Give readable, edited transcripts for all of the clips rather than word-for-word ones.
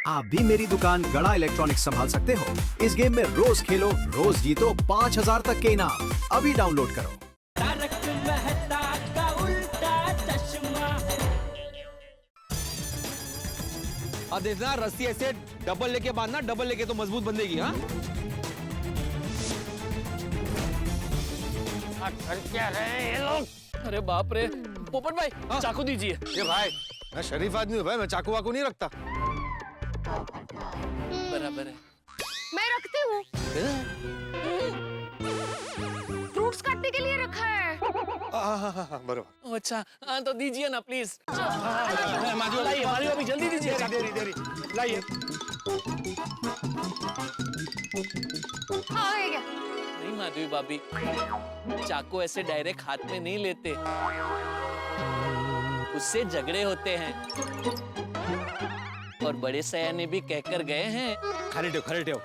आप भी मेरी दुकान गड़ा इलेक्ट्रॉनिक्स संभाल सकते हो। इस गेम में रोज खेलो, रोज जीतो 5000 तक के इनाम। अभी डाउनलोड करो। तारक मेहता का उल्टा चश्मा। देखना रस्सी ऐसे डबल लेके बांधना, डबल लेके तो मजबूत बंधेगी। हाँ कर क्या रहे हैं ये लोग? अरे बाप रे पोपट भाई, चाकू दीजिए। ये भाई मैं शरीफ आदमी हूँ भाई, मैं चाकू वाकू नहीं रखता। बराबर है। मैं रखती हूँ। फ्रूट्स काटने के लिए रखा है। बरोबर। अच्छा हाँ तो दीजिए ना प्लीज। माजू लाइए मारियो अभी जल्दी दीजिए। देरी लाइए। हाँ है क्या? नहीं माधवी भाभी, चाकू ऐसे डायरेक्ट हाथ में नहीं लेते, उससे झगड़े होते हैं। और बड़े सयाने भी कहकर गए हैं। खरे ठेव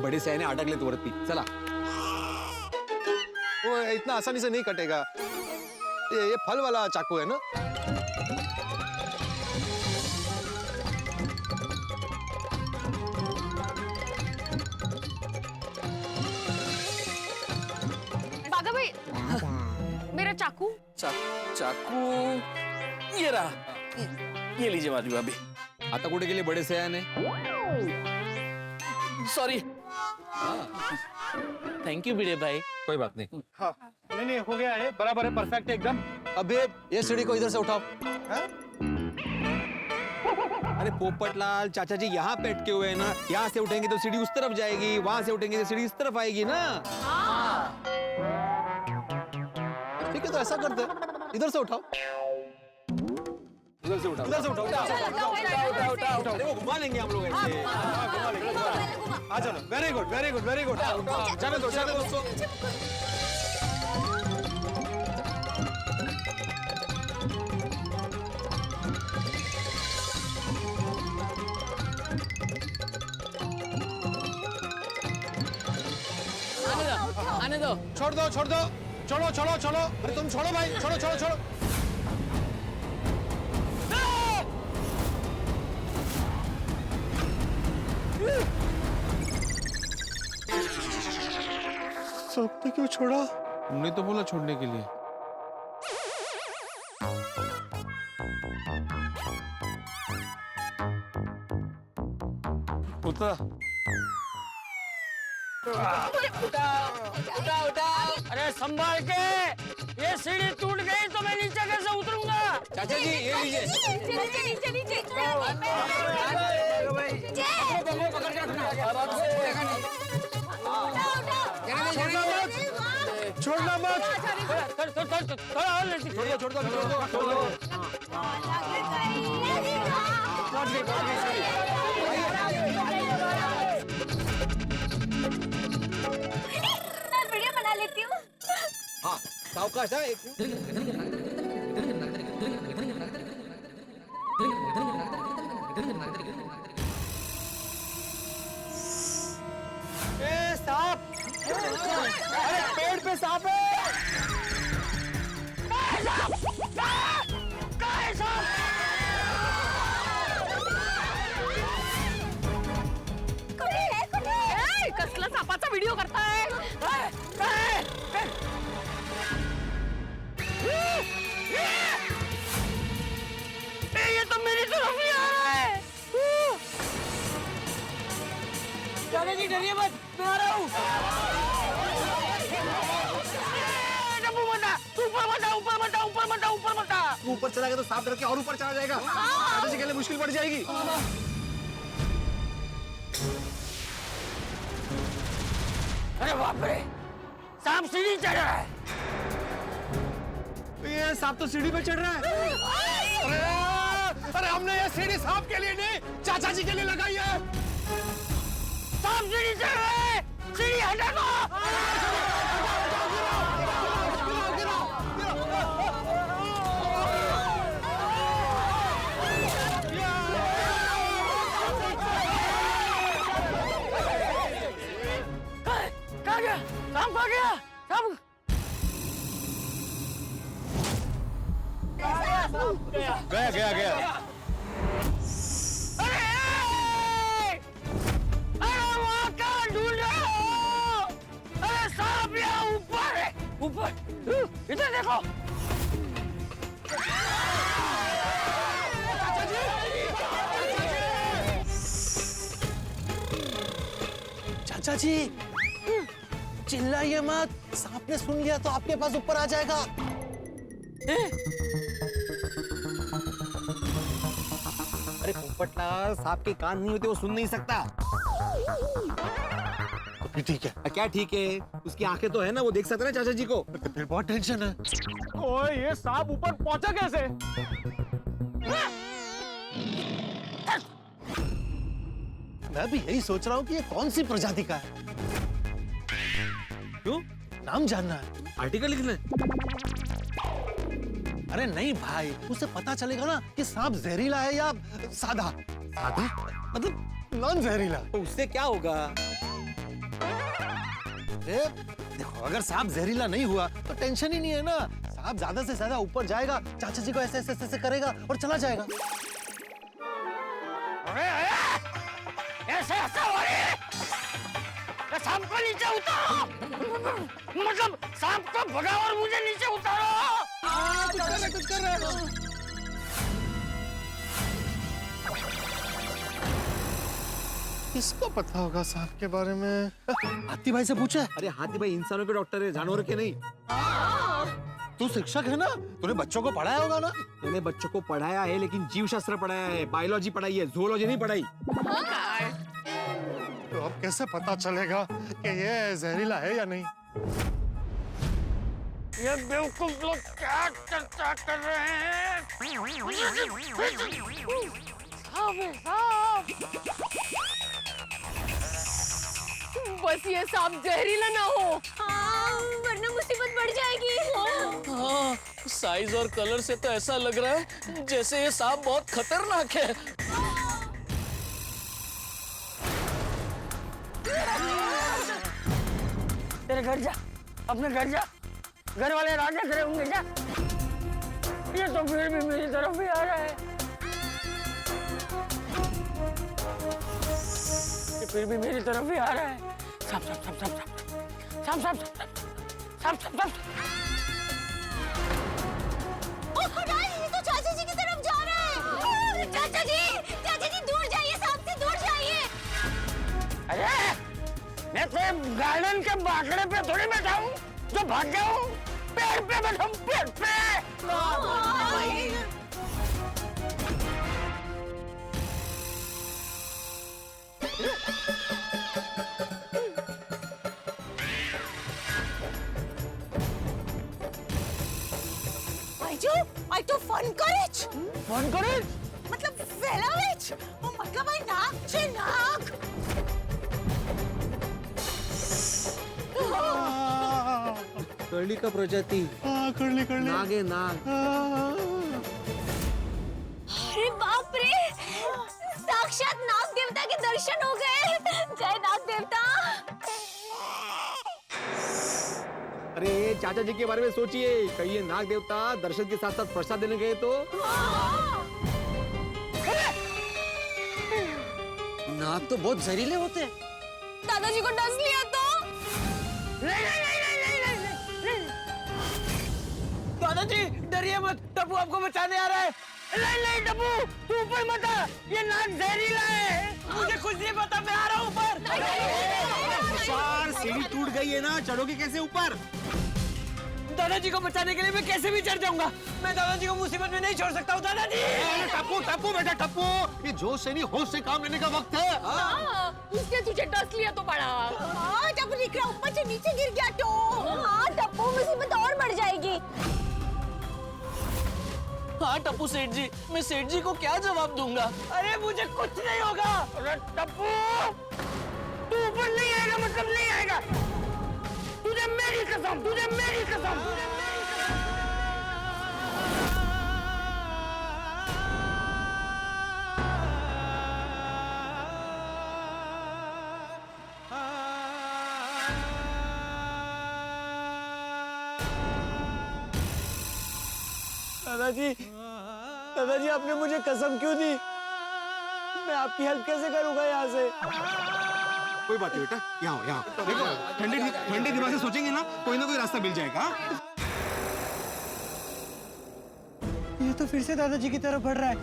बड़े सयाने अटकले तो वरती। चला वो इतना आसानी से नहीं कटेगा, ये फल वाला चाकू है ना। बागा भाई, मेरा चाकू। चाकू ये रहा, ये लीजिए माधवी भाभी। आता कुठे गेले बड़े सयाने? सॉरी। थैंक यू भिड़े भाई। कोई बात नहीं। हाँ नहीं हो गया है, बराबर है, परफेक्ट है एकदम। अबे ये सीढ़ी को इधर से उठाओ। अरे पोपटलाल चाचा जी यहाँ पे अटके हुए हैं ना, यहाँ से उठेंगे तो सीढ़ी उस तरफ जाएगी, वहां से उठेंगे तो सीढ़ी इस तरफ आएगी ना। ठीक है तो ऐसा करते हैं, इधर से उठाओ। इधर से उठाओ, इधर से उठाओ। उठाओ, देखो घुमा लेंगे हम लोग ऐसे। आ चलो, very good very good very good. चलो दोस्तों। आने दो। छोड़ दो चलो। अरे तुम छोड़ो भाई, छोड़ो। सबने क्यों छोड़ा? तुमने तो बोला छोड़ने के लिए। उठा। अरे संभाल के, ये सीढ़ी टूट गई तो मैं नीचे कैसे उतरूंगा? चाचा जी ये लीजिए। नीचे। छोड़ना मत। थोड़ा और लेती। छोड़ दो। मैं वीडियो बना लेती हूँ। हाँ सावकाश है। सांप! अरे पेड़ पे सांप है। कसला सापाचा व्हिडिओ करताय? ये तो मेरी तरफ ही आ रहा है। दादाजी डरिए मत, मैं आ रहा हूँ। ऊपर मत। ऊपर चला गया तो सांप डर के और ऊपर चला जाएगा। चाचा जी के लिए मुश्किल पड़ जाएगी। अरे बाप रे, सांप सीढ़ी चढ़ रहा है। ये सांप तो सीढ़ी पे चढ़ रहा है। अरे हमने ये सीढ़ी सांप के लिए नहीं, चाचा जी के लिए लगाई है। सांप सीढ़ी चढ़ रहा है, सीढ़ी हटा दो। कहाँ गया? सांप कहाँ गया? सांप गया। आओ। चाचा जी चिल्लाइए मत, सांप ने सुन लिया तो आपके पास ऊपर आ जाएगा। अरे पोपटलाल, सांप के कान नहीं होते, वो सुन नहीं सकता। तो फिर ठीक है। क्या ठीक है? उसकी आंखें तो है ना, वो देख सकता है चाचा जी को। तो फिर बहुत टेंशन है। ओए ये सांप ऊपर पहुंचा कैसे? मैं भी यही सोच रहा हूँ कि ये कौन सी प्रजाति का है। क्यों? नाम जानना है, आर्टिकल लिखना है। अरे नहीं भाई, उसे पता चलेगा ना कि सांप जहरीला है या सादा। सादा मतलब नॉन जहरीला। तो उससे क्या होगा? देखो, अगर सांप जहरीला नहीं हुआ तो टेंशन ही नहीं है ना। सांप ज्यादा से ज्यादा ऊपर जाएगा, चाचा जी को ऐसे ऐसे ऐसे करेगा और चला जाएगा। ऐसे ऐसा हो रही है? सांप को नीचे उतारो, मतलब सांप को भगाओ और मुझे नीचे उतारो। कुछ कर रहे हो। किसको पता होगा सांप के बारे में? हाथी भाई से पूछा? अरे हाथी भाई इंसानों के डॉक्टर है, जानवरों के नहीं। तू शिक्षक है ना, तूने बच्चों को पढ़ाया होगा ना? मैंने बच्चों को पढ़ाया है, लेकिन जीव शास्त्र पढ़ाया है, बायोलॉजी पढ़ाई है, ज़ूलॉजी नहीं पढ़ाई। तो अब कैसे पता चलेगा कि ये जहरीला है या नहीं? ये बेवकूफ लोग क्या चर्चा कर रहे हैं? बस ये सांप जहरीला ना हो। हाँ, वरना मुसीबत बढ़ जाएगी। हाँ, साइज और कलर से तो ऐसा लग रहा है जैसे ये सांप बहुत खतरनाक है। तेरे घर जा, अपने घर जा। घर वाले राजा खड़े होंगे जा। ये तो फिर भी मेरी तरफ ही आ रहा है। ये फिर भी मेरी तरफ ही आ रहा है। साफ साफ साफ साफ साफ साफ साफ साफ साफ साफ। ये तो चाचा जी की तरफ जा रहा है। चाचा जी दूर जाइए, सांप से दूर जाइए। अरे मैं तो गार्डन के बाकड़े पे थोड़ी बैठा हूँ जो भाग गया हूँ। पेड़ पे बैठा हूँ, पेड़ पे। I do fun courage. Phone करे। मतलब फैलावेज। मतलब आई नाक छे नाक। कर्ली का प्रजाति। Curly curly. नाग है नाग। अरे बाप रे, साक्षात नाग देवता के दर्शन हो गए। जय नाग देवता। अरे चाचा जी के बारे में सोचिए, कहीं ये नाग देवता दर्शन के साथ साथ प्रसाद देने गए तो? नाग तो बहुत जहरीले होते हैं। दादाजी को डस लिया तो? दादाजी डरिए मत, टप्पू आपको बचाने आ रहा है। नहीं टप्पू, तू ऊपर मत आ, ये नाग जहरीला है। मुझे कुछ नहीं पता, मैं आ रहा हूँ ऊपर। सीढ़ी टूट गई है ना, चढ़ोगे कैसे ऊपर? दादाजी को बचाने के लिए मैं कैसे भी चढ़ जाऊंगा। मैं दादाजी को मुसीबत में नहीं छोड़ सकता हूँ। दादाजी टप्पू टप्पू बेटा टप्पू, ये जोश से नहीं होश से काम लेने का वक्त है। उसने तुझे डस लिया तो बड़ा। जब निकला ऊपर से नीचे गिर गया तो? हाँ टप्पू, मुसीबत और बढ़ जाएगी। हाँ टप्पू सेठ जी, मैं सेठ जी को क्या जवाब दूंगा? अरे मुझे कुछ नहीं होगा। अरे टप्पू, तू ऊपर नहीं आएगा मतलब नहीं आएगा। तुझे मेरी कसम, तुझे मेरी कसम। दादाजी आपने मुझे कसम क्यों दी? मैं आपकी हेल्प कैसे करूंगा यहाँ से? कोई बात नहीं बेटा, यहाँ आओ, यहाँ आओ। देखो ठंडे दिमाग से सोचेंगे ना, कोई ना कोई रास्ता मिल जाएगा। ये तो फिर से दादाजी की तरफ बढ़ रहा है।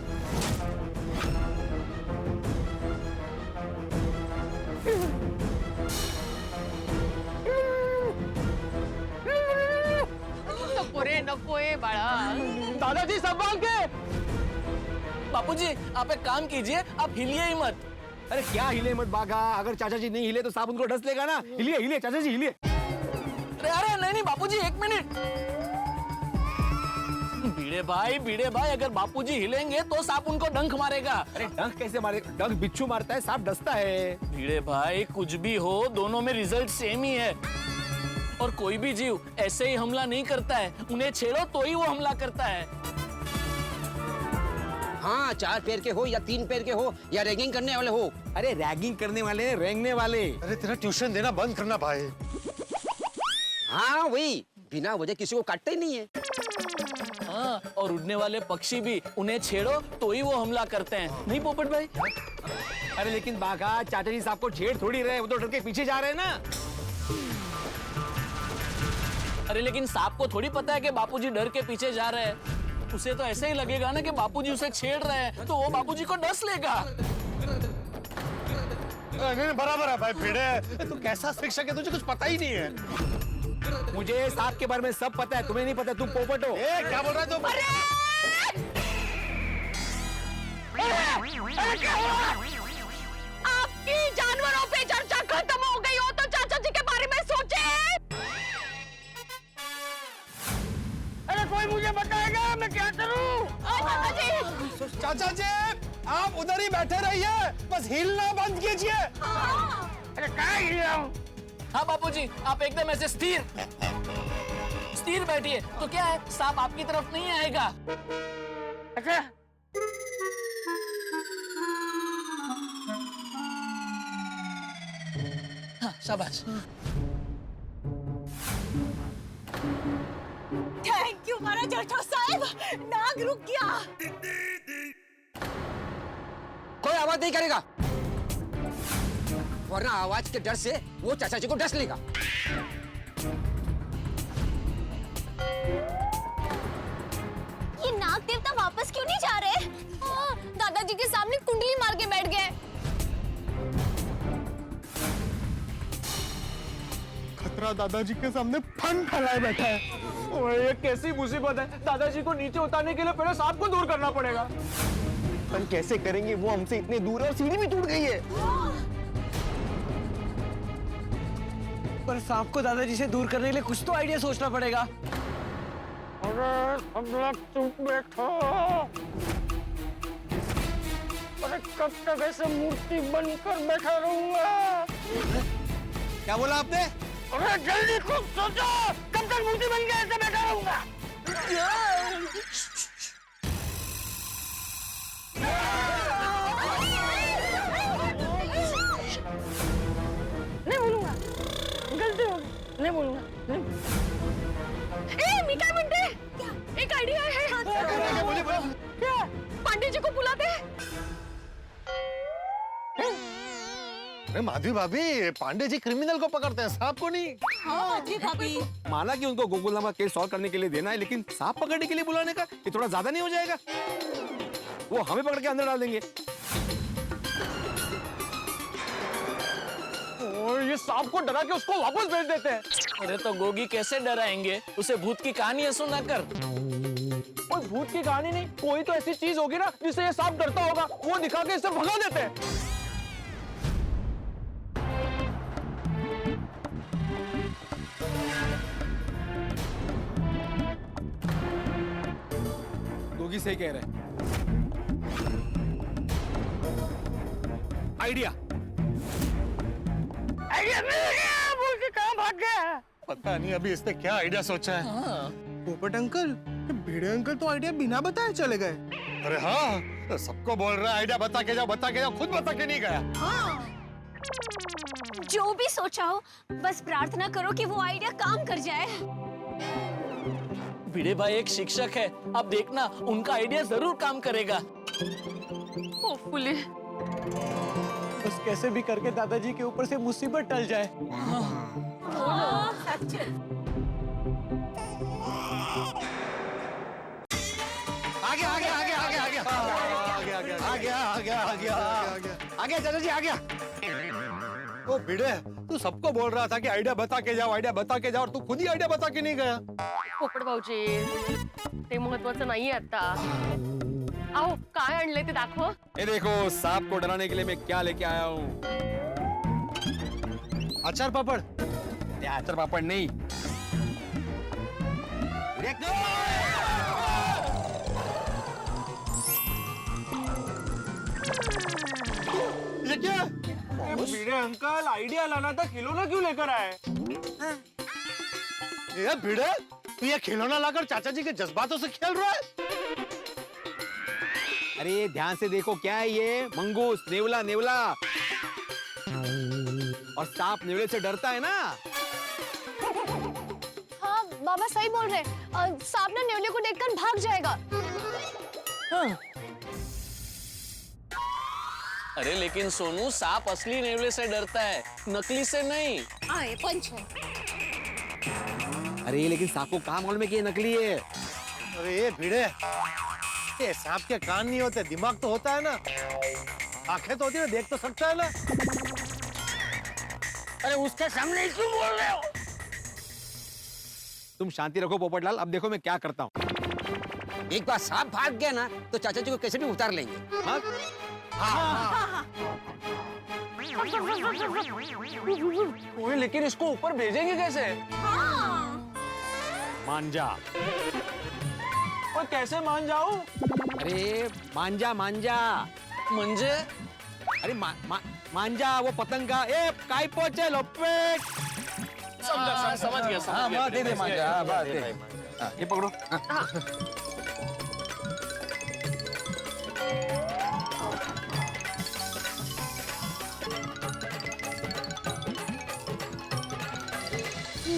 नको है बाळा। दादाजी संभाल के। बापूजी आप एक काम कीजिए, आप हिलिए ही मत। अरे क्या हिले मत बागा, अगर चाचा जी नहीं हिले तो सांप उनको डस लेगा ना। हिलिए हिलिए चाचा जी हिलिए। अरे नहीं बापूजी, एक मिनट। भिड़े भाई अगर बापूजी हिलेंगे तो सांप उनको डंक मारेगा। अरे डंक कैसे मारेगा? डंक बिच्छू मारता है, सांप डसता है। भिड़े भाई कुछ भी हो, दोनों में रिजल्ट सेम ही है। और कोई भी जीव ऐसे ही हमला नहीं करता है, उन्हें छेड़ो तो ही वो हमला करता है। हाँ, 4 पैर के हो या 3 पैर के हो या रैगिंग करने वाले हो। अरे रैगिंग करने वाले, रेंगने वाले। अरे तेरा ट्यूशन देना बंद करना भाई। हाँ वही, बिना वजह किसी को काटते ही नहीं है। हाँ, और उड़ने वाले पक्षी भी उन्हें छेड़ो तो ही वो हमला करते हैं, नहीं पोपट भाई? अरे लेकिन बागा चाचा जी साहब को छेड़ थोड़ी रहे, वो तो डर के पीछे जा रहे हैं ना। अरे लेकिन सांप को थोड़ी पता है कि बापूजी डर के पीछे जा रहे हैं। उसे तो ऐसे ही लगेगा ना कि बापूजी उसे छेड़ रहे हैं, तो वो बापूजी को डस लेगा। नहीं बराबर है भाई भिड़े, तू कैसा शिक्षक है, तुझे कुछ पता ही नहीं है। मुझे सांप के बारे में सब पता है, तुम्हें नहीं पता, तुम पोपट हो। ए, क्या बोल रहा है तू? आपकी जानवरों पे चर्चा खत्म हो गई हो तो चाचा जी के बारे में सोचे। अरे कोई मुझे बताएगा मैं क्या करूं? चाचा जी। चाचा जी आप उधर ही बैठे रहिए, बस हिलना बंद कीजिए। अरे कहाँ हिल रहा हूँ? हाँ बापूजी, आप एकदम ऐसे स्थिर बैठिए, तो क्या है, सांप आपकी तरफ नहीं आएगा। अच्छा, हाँ, शाबाश। थैंक यू महाराज जेठा साहब, नाग रुक गया। कोई आवाज नहीं करेगा, वरना आवाज के डर से वो चाचा जी को डस लेगा। ये नाग देवता वापस क्यों नहीं जा रहे? दादाजी के सामने कुंडली मार के बैठ गए। खतरा दादाजी के सामने फन फैलाए बैठा है। ओए ये कैसी मुसीबत है? दादाजी को नीचे उतारने के लिए पहले सांप को दूर करना पड़ेगा। हम कैसे करेंगे, वो हमसे इतने दूर है और सीढ़ी भी टूट गई है। पर सांप को दादाजी से दूर करने के लिए कुछ तो आइडिया सोचना पड़ेगा। अरे सब लोग चुप बैठो। अरे कब तक ऐसे मूर्ति बनकर बैठा रहूंगा? क्या बोला आपने? अरे जल्दी कुछ सोचो, कब तक मूर्ति बन के ऐसे बैठा रहूंगा? नहीं बोलूंगा, गलती हो गई, नहीं बोलूंगा। ए मीठा मिंटे, एक आइडिया है। क्या? पांडे जी को बुलाते हैं। अरे माधवी भाभी, पांडे जी क्रिमिनल को पकड़ते हैं, सांप को नहीं। हाँ जी भाभी। माना कि उनको गोकुलधाम का केस सॉल्व करने के लिए देना है, लेकिन सांप पकड़ने के लिए बुलाने का ये थोड़ा ज्यादा नहीं हो जाएगा? वो हमें पकड़ के अंदर डाल देंगे। और ये सांप को डरा के उसको वापस भेज देते हैं। अरे तो गोगी कैसे डराएंगे, उसे भूत की कहानी है सुनाकर। कोई भूत की कहानी नहीं, कोई तो ऐसी चीज होगी ना जिससे ये सांप डरता होगा, वो दिखा के इसे भगा देते हैं। गोगी सही कह रहे हैं। आइडिया आइडिया मिल गया, बोल के कहाँ भाग गया? पता नहीं अभी इसने क्या आइडिया सोचा है। पोपट अंकल, भिड़े अंकल तो आइडिया बिना बताए चले गए। अरे हाँ, सबको बोल रहा है आइडिया बता के जाओ, खुद बता के नहीं गया। जो भी सोचा हो, बस प्रार्थना करो कि वो आइडिया काम कर जाए। भिड़े भाई एक शिक्षक है, अब देखना उनका आइडिया जरूर काम करेगा। होपफुली। बस कैसे भी करके दादाजी के ऊपर से मुसीबत टल जाए। आ गया आ गया चाचा जी, आ गया। ओ भिड़े, तू सबको बोल रहा था कि आइडिया बता के जाओ, आइडिया बता के जाओ, और तू खुद ही आइडिया बता के नहीं गया। पोपट भाऊजी ते महत्वाचं नाहीये आता. अहो काय आणलंय ते दाखव. ये देखो सांप को डराने के लिए मैं क्या लेके आया हूँ। अचार पापड़। ये आचार पापड़ नहीं, ये क्या? भिड़े अंकल आइडिया लाना था, खिलौना क्यों लेकर आए? ये भिड़े, तू ये खिलौना लाकर चाचा जी के जज्बातों से खेल रहा है? अरे ध्यान से देखो, क्या है ये? मंगूस, नेवला, नेवला। और सांप नेवले से डरता है ना। हाँ बाबा सही बोल रहे हैं. सांप ना नेवले को देखकर भाग जाएगा. अरे लेकिन सोनू, सांप असली नेवले से डरता है, नकली से नहीं. आहे पंच है. अरे लेकिन सांप को कहाँ मालूम है कि ये नकली है? अरे ये भिड़े, ये सांप के कान नहीं होते, दिमाग तो होता है ना, आंखें तो होती है, देख तो सकता है ना। अरे उसके सामने क्यों बोल रहे हो? तुम शांति रखो पोपटलाल, अब देखो मैं क्या करता हूँ। एक बार सांप भाग गया ना तो चाचा जी को कैसे भी उतार लेंगे। ओए, लेकिन इसको ऊपर भेजेंगे कैसे? मांजा। और कैसे मान जाऊं? अरे मांजा, मांजा। म्हणजे अरे मांजा, वो पतंग का। ए काय पोचे लपेट। समझ गया, समझ गया. दे दे मांजा, हाँ, बस दे। हाँ, ये पकड़ो।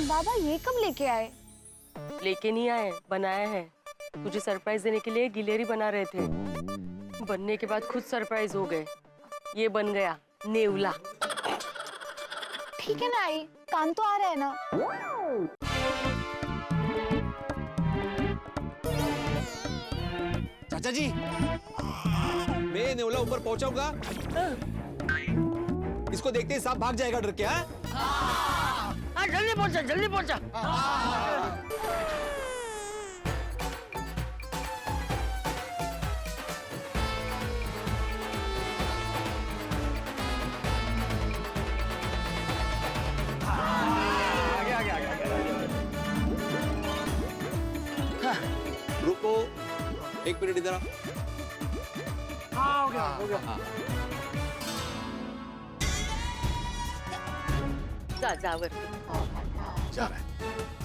बाबा ये कब लेके आए? लेके नहीं आए, बनाया है. तुझे सरप्राइज देने के लिए गिलेरी बना रहे थे. बनने के बाद खुद सरप्राइज हो गए. ये बन गया नेवला. ठीक है ना आई, काम तो आ रहा है ना. चाचा जी, मैं नेवला ऊपर पहुंचाऊंगा, इसको देखते ही सांप भाग जाएगा डर के. हाँ, जल्दी पहुंचा, जल्दी पहुंचा. रुको, एक मिनट इधर. हाँ, हो गया. जा वर. जा रहा है।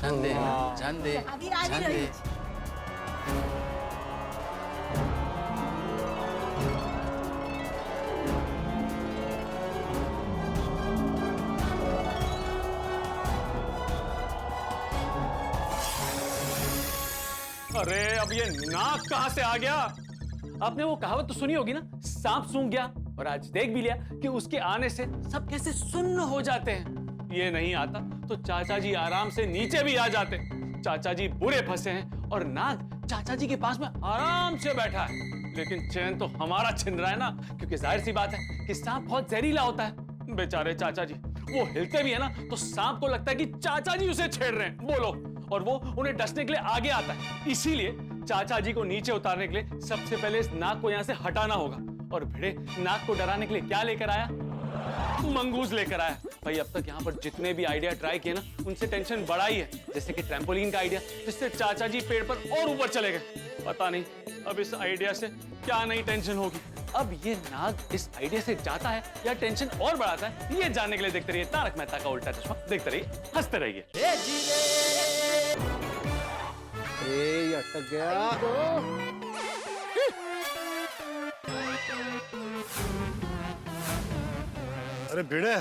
जान दे, जान दे, जान दे. अरे अब ये नाक कहां से आ गया? आपने वो कहावत तो सुनी होगी ना, सांप सूंघ गया. और आज देख भी लिया कि उसके आने से सब कैसे सुन्न हो जाते हैं. ये नहीं आता तो चाचा जी आराम से नीचे भी आ जाते. चाचा जी बुरे फंसे हैं और नाग चाचा जी के पास में आराम से बैठा है. लेकिन चैन तो हमारा छिन रहा है ना, क्योंकि जाहिर सी बात है कि सांप बहुत जहरीला होता है. बेचारे चाचा जी, वो हिलते भी है ना तो सांप को लगता है कि चाचा जी उसे छेड़ रहे हैं. बोलो, और वो उन्हें डसने के लिए आगे आता है. इसीलिए चाचा जी को नीचे उतारने के लिए सबसे पहले इस नाग को यहाँ से हटाना होगा. और भिड़े नाग को डराने के लिए क्या लेकर आया? मंगूस लेकर आया. भाई अब तक यहाँ पर जितने भी आइडिया ट्राई किए ना, उनसे टेंशन बढ़ा ही है. जैसे कि ट्रैम्पोलिन का आइडिया, जिससे चाचा जी पेड़ पर और ऊपर चले गए. पता नहीं अब इस आइडिया से क्या नई टेंशन होगी. अब ये नाग इस आइडिया से जाता है या टेंशन और बढ़ाता है, ये जानने के लिए देखते रहिए तारक मेहता का उल्टा चश्मा. देखते रहिए, हंसते रहिए. ये अटक गया. अरे भिड़े,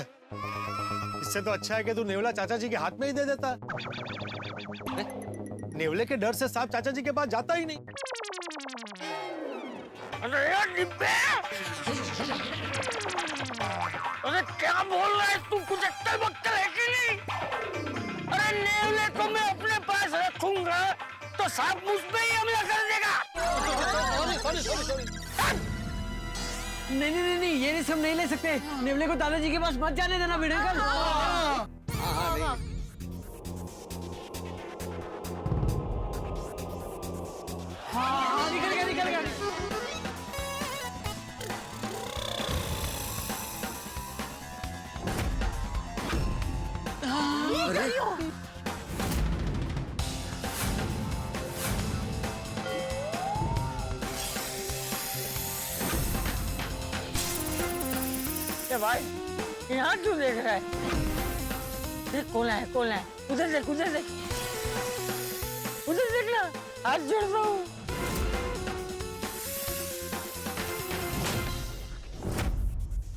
इससे तो अच्छा है कि तू नेवला चाचा जी के हाथ में ही दे देता. नेवले के डर से सांप चाचा जी के पास जाता ही नहीं. अरे यार डिब्बे! अरे क्या बोल रहा है तू? कुछ अक्कल बक्कल है कि नहीं? अरे नेवले को मैं अपने पास रखूंगा तो सांप मुझ पे ही हमला कर देगा. सॉरी. नहीं नहीं नहीं नहीं, ये नहीं सब नहीं ले सकते। नेवले को दादाजी के पास मत जाने देना भिड़े अंकल। हाँ निकल गया निकल गया। क्या भाई यहाँ क्यों देख रहा है? देख कौन है कौन है? उधर देख उधर देख उधर देख ना, हाथ जोड़ता हूँ।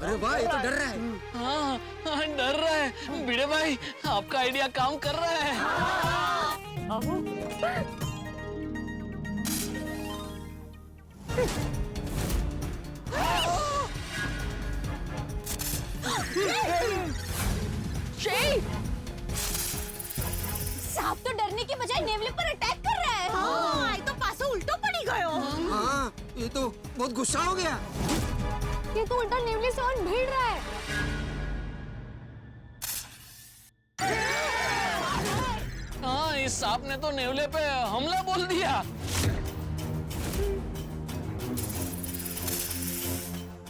अरे वाह, ये तो डर रहा है। हाँ हाँ डर रहा है। भिड़े भाई आपका आइडिया काम कर रहा है। सांप तो डरने की बजाय नेवले पर अटैक कर रहा है। हाँ, तो पासो उल्टो पड़ी गयो। हाँ, ये तो बहुत गुस्सा हो गया। ये तो उल्टा नेवले से और भिड़ रहा है। हाँ इस सांप ने तो नेवले पे हमला बोल दिया।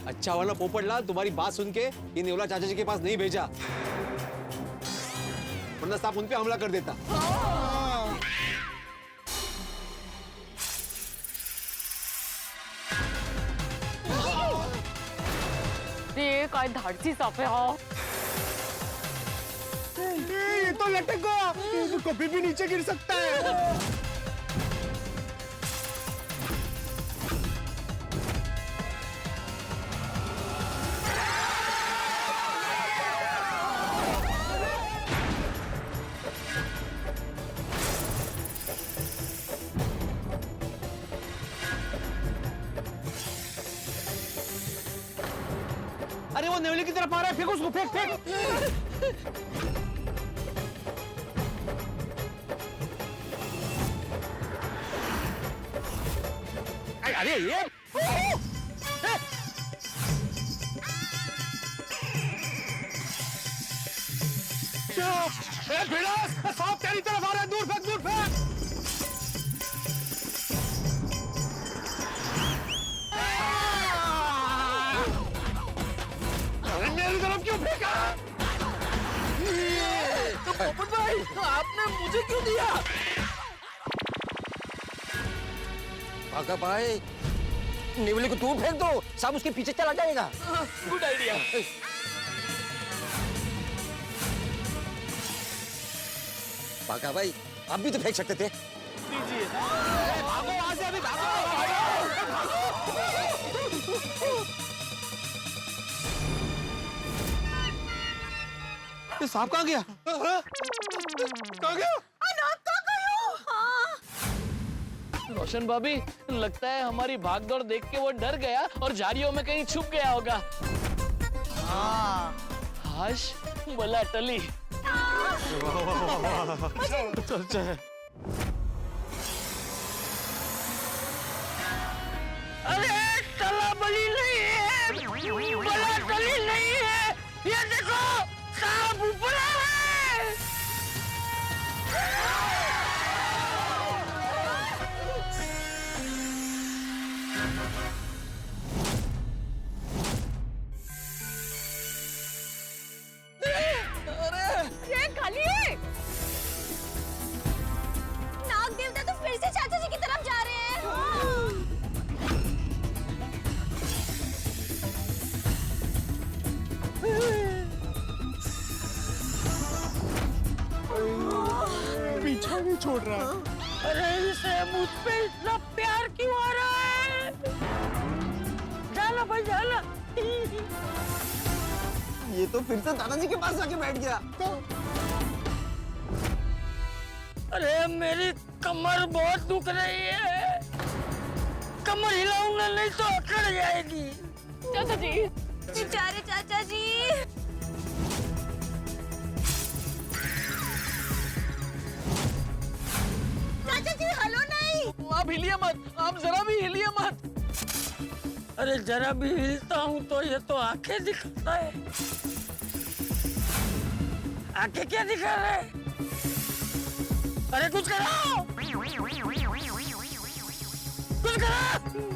अच्छा वाला पोपटलाल, तुम्हारी बात सुन के ये नेवला चाचा जी के पास नहीं भेजा, वरना सांप उन पे हमला कर देता। ये काय धाड़सी सांप है। हाँ ये तो लटक गया, ये तो कभी भी नीचे गिर सकता है। अरे वो नेवले की तरफ आ रहा है, फेंक उसको, फेंक फेंक। अरे ये सांप तेरी तरफ आ रहा है, दूर फेंक दूर फेंक। मेरी तरफ क्यों फेंका? तो पोपट भाई आपने मुझे क्यों दिया? भागा भाई, नेवले को दूर फेंक दो, सांप उसके पीछे चला जाएगा। Good idea. भागा भाई, आप भी तो फेंक सकते थे। दीजिए। भागो वहां से, अभी भागो। ये सांप कहाँ गया? कहाँ गया? रोशन भाभी लगता है हमारी भागदौड़ देख के वो डर गया और झाड़ियों में कहीं छुप गया होगा। हाश बला टली। अरे तला बली नहीं है, बला तली नहीं है। ये देखो सांप ऊपर आ रहा है। ये खाली है। नाग देवता तो फिर से चाचा जी की तरफ जा रहे हैं। पीछा नहीं छोड़ रहा। अरे इसे मुझ पे इतना प्यार क्यों आ रहा है? जाला भाई जाला। ये तो फिर से दादाजी के पास जाके बैठ गया। अरे मेरी कमर बहुत दुख रही है, कमर हिलाऊंगा नहीं तो अकड़ जाएगी। चाचा जी, बेचारे चाचा जी। चाचा जी हलो नहीं। आप हिलिए मत, आप जरा भी हिलिए मत। अरे जरा भी हिलता हूँ तो ये तो आंखें दिखाता है। आंखें क्या दिखा रहा है? अरे कुछ करो, कुछ करो।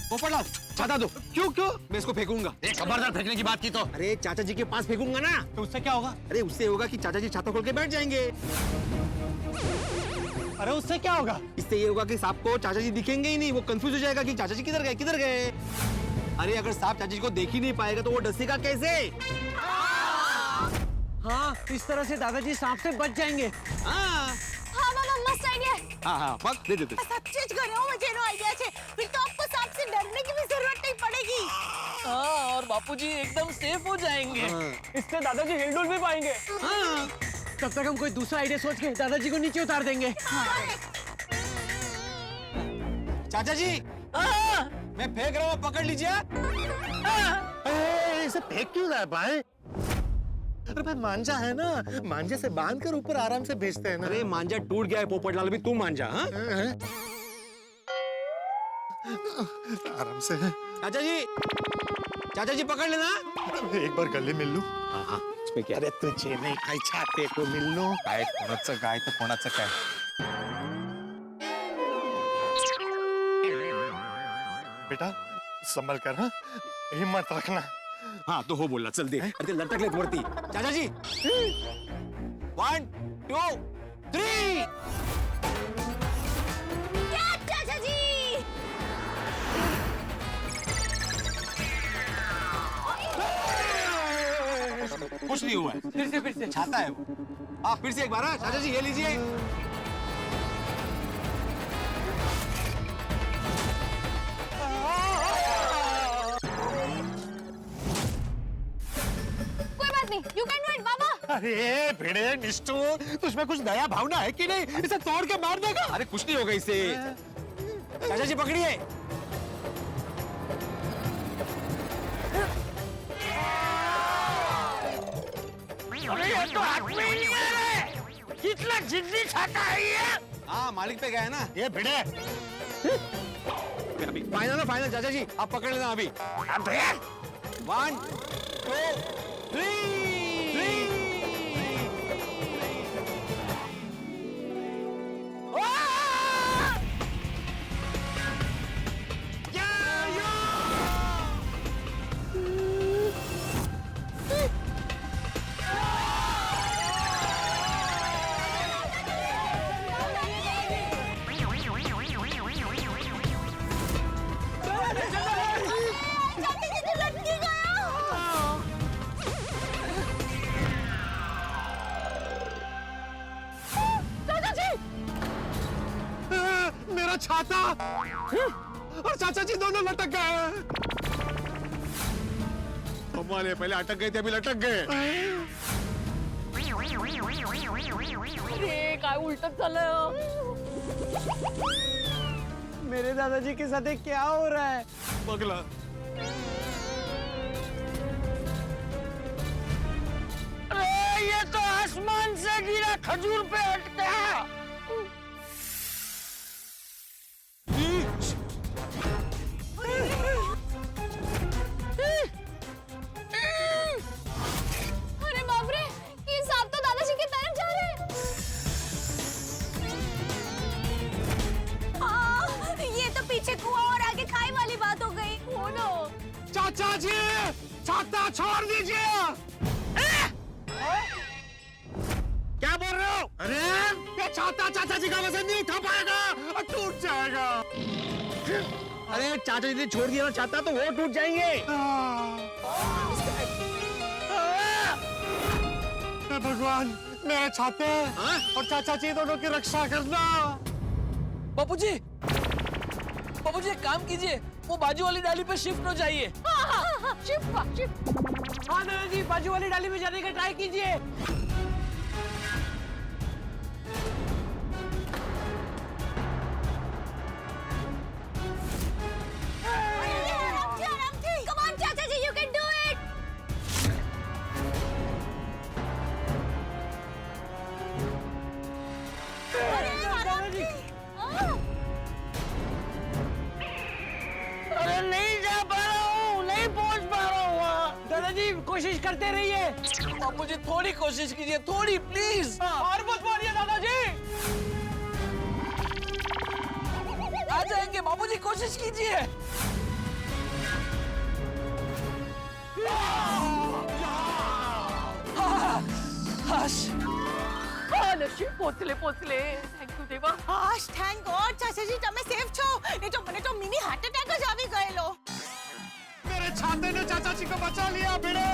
पोपटलाल छाता दो। क्यों क्यों? मैं इसको फेंकूंगा। खबरदार फेंकने की बात की तो। अरे चाचा जी के पास फेंकूंगा ना, तो उससे क्या होगा? अरे उससे होगा कि चाचा जी छाता खोल के बैठ जाएंगे। अरे उससे क्या होगा? इससे ये होगा कि सांप को चाचा जी दिखेंगे ही नहीं, वो कंफ्यूज हो जाएगा कि चाचा जी किधर गए किधर गए। अरे अगर सांप चाचा जी को देख ही नहीं पाएगा तो वो डसेगा कैसे? हाँ, इस तरह से दादाजी सांप से बच जाएंगे। हाँ हाँ मामा मस्त आइडिया है। हाँ पक दे दे। સાચે જ કર્યો મજેનો આઈડિયા છે फिर तो आपको सांप से डरने की भी जरूरत नहीं पड़ेगी। हाँ, और बापूजी एकदम सेफ हो जाएंगे। इससे दादाजी हिलडुल भी पाएंगे। तब तक हम कोई दूसरा आइडिया सोच के दादाजी को नीचे उतार देंगे। चाचा जी मैं फेंक रहा हूँ, पकड़ लीजिए। इसे फेंक क्यों रहा है भाई? अरे भाई मांझा है ना, मांझे से बांध कर ऊपर आराम से भेजते हैं ना। अरे मांझा टूट गया है पोपटलाल, अभी तू मांझा। हाँ आराम से। चाचा जी पकड़ लेना। एक बार गले मिल लूं। हाँ इसमें क्या? अरे तुझे नहीं काय छाते को मिल लूं। काय कोणाचं काय तर कोणाचं काय? बेटा संभल कर, हाँ हिम्मत रखना। हाँ तो हो बोलला, चल दे। अरे लटकलेत वरती। चाचा जी 1 2 3। क्या चाचा जी? कुछ नहीं हुआ है। फिर से छाता है वो। आप फिर से एक बार। हाँ चाचा जी ये लीजिए। कोई बात नहीं, यू कैन डू इट बाबा। अरे भिड़े निष्ठुर, तुझमें कुछ दया भावना है कि नहीं? इसे तोड़ के मार देगा। अरे कुछ नहीं होगा इससे। चाचा जी पकड़िए। अरे ये तो हाथ में ही नहीं आ रहा है। कितना जिद्दी छाता है ये। हाँ मालिक पे गया है ना। ये भिड़े अभी फाइनल ना फाइनल। चाचा जी आप पकड़ लेना अभी। 1 2 3। चाचा जी तो लटक गया। चाचा जी मेरा छाता और चाचा जी दोनों लटक गए। हमारे पहले अटक गए थे, अभी लटक गए। अरे काय उलटच झालं। मेरे दादाजी के साथ ये क्या हो रहा है? पगला अरे ये तो आसमान से गिरा खजूर पे अटका। अरे बाप रे, ये सांप तो दादाजी की तरफ जा रहे हैं। ये तो पीछे कुआं और आगे खाई वाली बात हो गई। हो ना। चाचा जी छाता छोड़ दीजिए। क्या बोल रहे हो? अरे ये छाता चाचा जी का वजन नहीं उठा पाएगा और टूट जाएगा। अरे चाचा जी ने छोड़ दिया ना छाता तो वो टूट जाएंगे। हे भगवान, मेरे छाते और चाचा जी दोनों की रक्षा करना। बापूजी, बापूजी एक काम कीजिए, वो बाजू वाली डाली पे शिफ्ट हो जाइए। शिफ्ट। हाँ दादाजी, बाजू वाली डाली में जाने का ट्राई कीजिए। Come on, चाचा जी, you can do it. कोशिश करते रहिए। बापूजी थोड़ी कोशिश कीजिए, थोड़ी प्लीज। और मत मारिए दादाजी। आ जाएंगे बापूजी, कोशिश कीजिए। પોચલે પોચલે થેન્ક યુ દેવા હાશ થેન્ક ગોડ ચાચાજી તમે સેફ છો નહીં તો મને તો મિની હાર્ટ અટેક જ આવી ગયેલો मेरे छाते ने चाचा जी को बचा लिया भिड़े।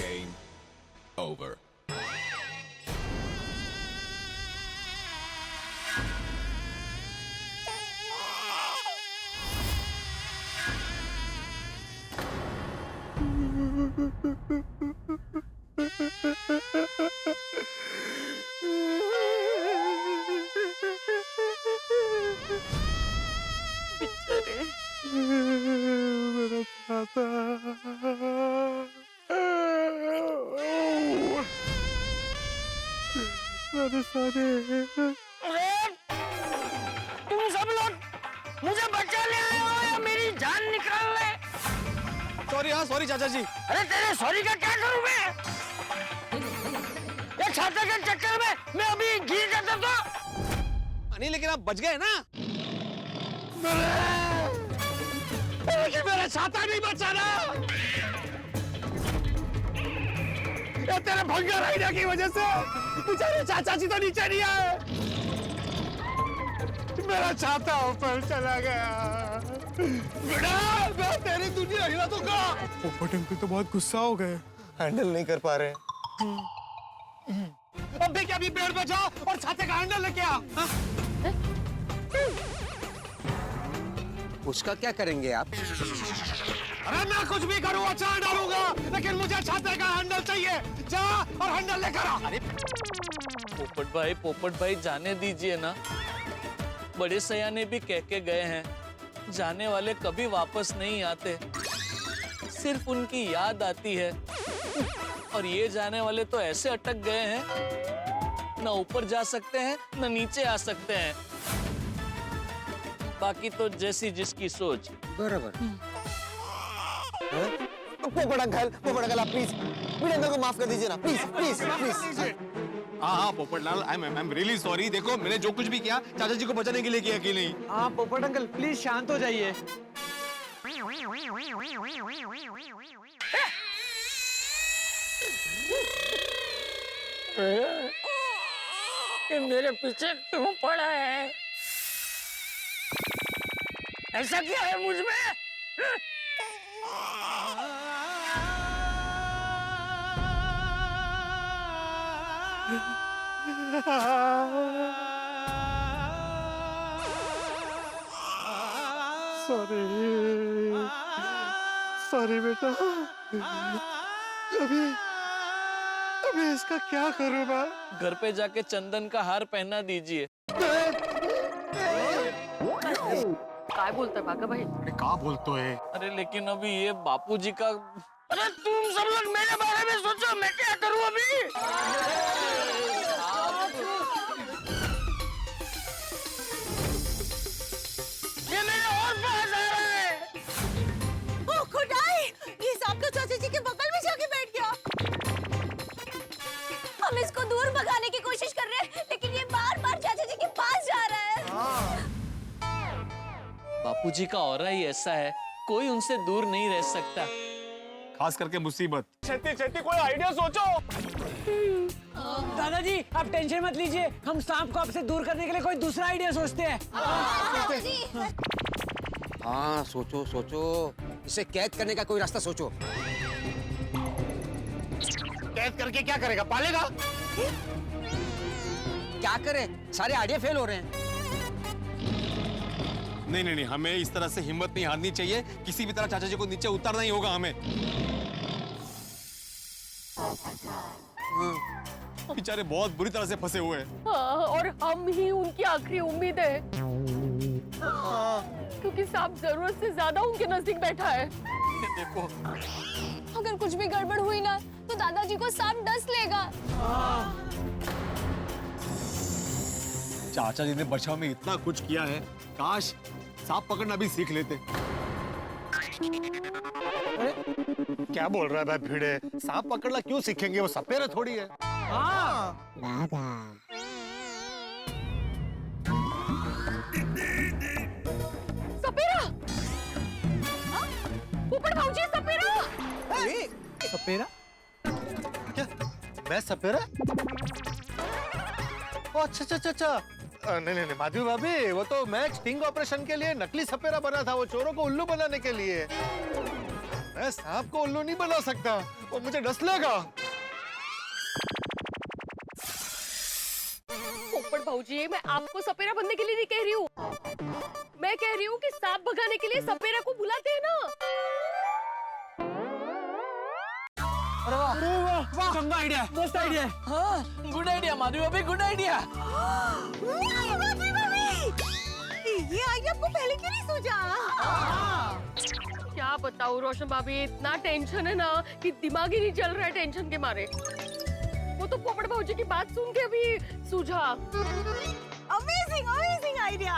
Game over. मेरा छाता। मेरे सारे। तुम सब लोग मुझे बचा ले आए हो या मेरी जान निकाल ले? सॉरी, हाँ सॉरी चाचा जी। अरे तेरे सॉरी का क्या करूं मैं? ये छाते के चक्कर में मैं अभी गिर जाता तो। नहीं लेकिन आप बच गए ना। मेरा छाता नहीं बचा ना। ये तेरे भंगर आईने की वजह से बेचारे चाचा जी तो नीचे नहीं आए। मेरा छाता ऊपर चला गया। बेटा मैं तेरी दुनिया हिला दूंगा। पोपट अंकल तो बहुत गुस्सा हो गए, हैंडल नहीं कर पा रहे। अब भी क्या भी पेड़ पे जाओ और छाते का हैंडल लेके आ। उसका क्या करेंगे आप? अरे मैं कुछ भी करूँ अचार डालूंगा, लेकिन मुझे छाते का हैंडल चाहिए। जा और हैंडल लेकर आ। अरे पोपट भाई जाने दीजिए ना। बड़े सयाने भी कह के गए हैं, जाने वाले कभी वापस नहीं आते, सिर्फ उनकी याद आती है। और ये जाने वाले तो ऐसे अटक गए हैं, न ऊपर जा सकते हैं न नीचे आ सकते हैं। बाकी तो जैसी जिसकी सोच। बराबर। पोपट अंकल आप प्लीज मेरे अंकल को माफ कर दीजिए ना, प्लीज प्लीज प्लीज। हाँ Popatlal, I am really sorry. देखो मैंने जो कुछ भी किया चाचा जी को बचाने के लिए किया कि नहीं। हाँ पोपट अंकल प्लीज शांत हो जाइए। ये मेरे पीछे क्यों पड़ा है? ऐसा क्या है मुझ में? सॉरी बेटा। अभी इसका क्या करूं मैं? घर पे जाके चंदन का हार पहना दीजिए। काय बोलता बाका भाई? अरे क्या बोलते है? अरे लेकिन अभी ये बापूजी का। अरे तुम सब लोग मेरे बारे में सोचो, मैं क्या करूं अभी? ये मेरे और पास आ रहा है। ओ खुदाई, ये सांप तो चाचा जी के बगल में जाके बैठ गया। हम इसको दूर भगाने की कोशिश कर रहे हैं, लेकिन ये बार-बार चाचा जी के पास जा रहा है। बापूजी का ऑरा ही ऐसा है, कोई उनसे दूर नहीं रह सकता, खास करके मुसीबत। छेती कोई आइडिया सोचो। दादाजी आप टेंशन मत लीजिए, हम सांप को आपसे दूर करने के लिए कोई दूसरा आइडिया सोचते हैं। हाँ सोचो सोचो, इसे कैद करने का कोई रास्ता सोचो। कैद करके क्या करेगा? पालेगा? क्या करे, सारे आइडिया फेल हो रहे हैं। नहीं नहीं नहीं, हमें इस तरह से हिम्मत नहीं हारनी चाहिए। किसी भी तरह चाचा जी को नीचे उतारना ही होगा हमें। बेचारे बहुत बुरी तरह से फंसे हुए हैं। हाँ, और हम ही उनकी आखिरी उम्मीद है। क्योंकि सांप जरूरत से ज्यादा उनके नजदीक बैठा है। देखो, अगर कुछ भी गड़बड़ हुई ना तो दादाजी को सांप डस लेगा। चाचा जी ने बचाव में इतना कुछ किया है, काश सांप पकड़ना भी सीख लेते। क्या बोल रहा है भाई भिड़े? सांप पकड़ना क्यों सीखेंगे? वो सपेरा थोड़ी है। सपेरा! ऊपर भाऊजी, सपेरा! सपेरा? क्या? मैं सपेरा? ओ अच्छा अच्छा अच्छा अच्छा। नहीं नहीं नहीं माधवी भाभी, वो तो मैं स्टिंग ऑपरेशन के लिए नकली सपेरा बना था, वो चोरों को उल्लू बनाने के लिए। मैं सांप को उल्लू नहीं बना सकता, वो मुझे डस लेगा। पोपट भाऊजी, मैं आपको सपेरा बनने के लिए नहीं कह रही हूँ। मैं कह रही हूँ कि सांप भगाने के लिए सपेरा को बुलाते हैं ना। चंगा आइडिया, मस्त आइडिया। हाँ, गुड आइडिया माधवी भाभी, गुड आइडिया। ये आइडिया आपको पहले क्यों नहीं सूझा? क्या बताऊँ रोशन भाभी, इतना टेंशन है ना कि दिमाग ही नहीं चल रहा है टेंशन के मारे। वो तो पोपट भाऊजी की बात सुन के अभी सूझा। Amazing amazing idea.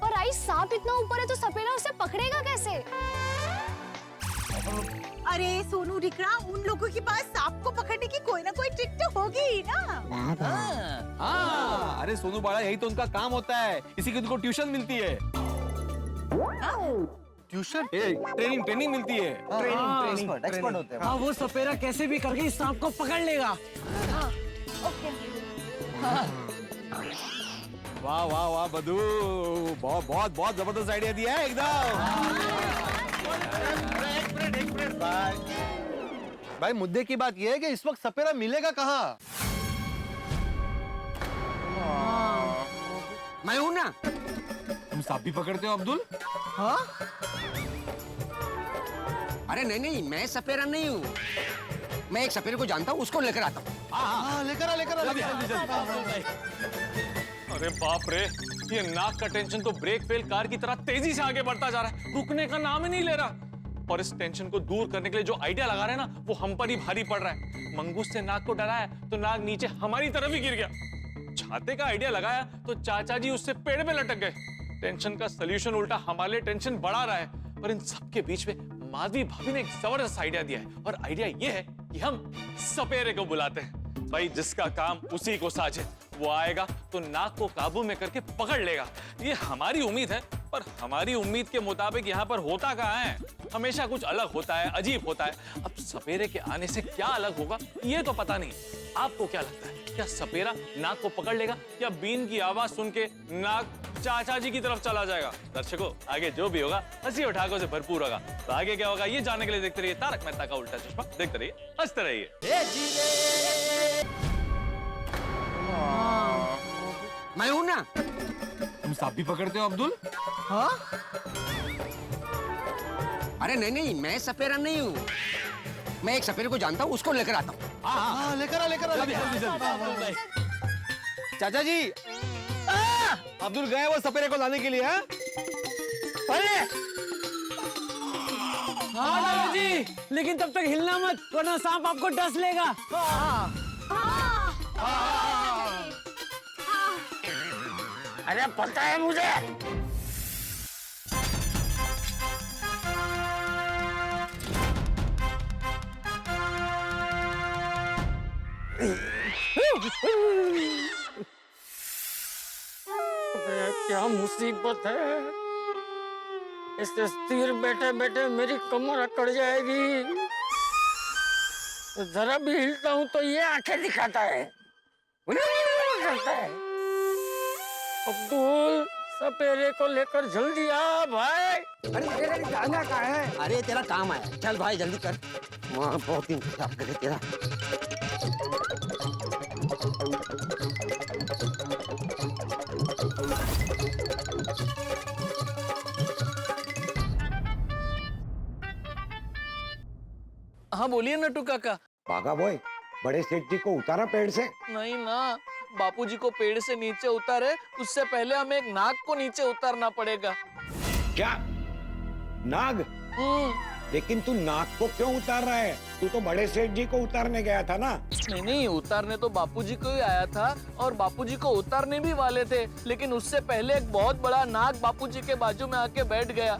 पर आई सांप इतना ऊपर है तो सपेरा उसे पकड़ेगा कैसे? अरे सोनू रिकरा, उन लोगों के पास सांप को पकड़ने की कोई ना कोई ट्रिक तो होगी ही ना। हाँ, अरे सोनू बाड़ा, यही तो उनका काम होता है, इसी की उनको ट्यूशन मिलती है। ट्यूशन? ट्रेनिंग ट्रेनिंग मिलती है। एक्सपर्ट होते हैं। हाँ, वो सपेरा कैसे भी करके इस सांप को पकड़ लेगा। वाह वाह वाह बधू, बहुत बहुत बहुत जबरदस्त आइडिया दिया है एकदम। भाई मुद्दे की बात यह है कि इस वक्त सपेरा मिलेगा कहाँ? मैं हूं ना। तुम सांप भी पकड़ते हो अब्दुल? हाँ? अरे नहीं नहीं, मैं सपेरा नहीं हूँ। मैं एक सपेरे को जानता हूँ, उसको लेकर आता हूँ। हाँ, लेकर आ लेकर आ लेकर आ। अरे बाप रे, ये नाक का टेंशन तो ब्रेक फेल कार की तरह तेजी से आगे बढ़ता जा रहा है, रुकने का नाम ही नहीं ले रहा। और इस टेंशन को दूर करने के लिए जो आइडिया लगा रहे हैं ना, वो हम पर ही भारी पड़ रहा है। मंगूस से नाक को डराया तो नाक नीचे हमारी तरफ ही गिर गया। छाते का आइडिया लगाया तो चाचा जी उससे पेड़ पे लटक गए। टेंशन का सलूशन उल्टा हमारे टेंशन बढ़ा रहा है। पर इन सबके बीच में माधवी भाभी ने एक जबरदस्त आइडिया दिया है, और आइडिया ये है कि हम सपेरे को बुलाते हैं। भाई जिसका काम उसी को साझे, वो आएगा तो नाक को काबू में करके पकड़ लेगा। ये हमारी उम्मीद है, पर हमारी उम्मीद के मुताबिक यहाँ पर होता कहाँ है? हमेशा कुछ अलग होता है, अजीब होता है। अब सपेरे के आने से क्या अलग होगा ये तो पता नहीं। आपको क्या लगता है, क्या सपेरा नाक को पकड़ लेगा, या बीन की आवाज सुन के नाक चाचा जी की तरफ चला जाएगा? दर्शकों, आगे जो भी होगा हंसी और ठहाकों से भरपूर होगा। तो आगे क्या होगा ये जानने के लिए देखते रहिए तारक मेहता का उल्टा चश्मा। देखते रहिए, हंसते रहिए। मैं हूं ना। तुम सांप भी पकड़ते हो अब्दुल? हाँ? अरे नहीं नहीं, मैं सपेरा नहीं हूँ। मैं एक सपेरे को जानता हूँ, उसको लेकर आता हूँ। हाँ, लेकर आ लेकर आ। चाचा जी, अब्दुल गए वो सपेरे को लाने के लिए। हाँ हाँ दादाजी, लेकिन तब तक हिलना मत, वरना सांप आपको डस लेगा। अरे पता है मुझे। क्या मुसीबत है, इससे स्थिर बैठे बैठे मेरी कमर अकड़ जाएगी। जरा भी हिलता हूँ तो ये आंखें दिखाता है, करता है। अब्दुल, सपेरे को लेकर जल्दी आ भाई। अरे जाना कहाँ है? अरे तेरा काम है, चल भाई जल्दी कर। वहाँ बहुत इंतजार करे तेरा। हाँ बोलिए नट्टू काका। भागा बॉय, बड़े सेठ जी को उतारा पेड़ से। नहीं ना, बापूजी को पेड़ से नीचे उतारे उससे पहले हमें एक नाग को नीचे उतारना पड़ेगा। क्या नाग? लेकिन तू नाग को क्यों उतार रहा है? तू तो बड़े सेठ जी को उतारने गया था ना। नहीं, उतारने तो बापूजी को ही आया था और बापूजी को उतारने भी वाले थे, लेकिन उससे पहले एक बहुत बड़ा नाग बापूजी के बाजू में आके बैठ गया।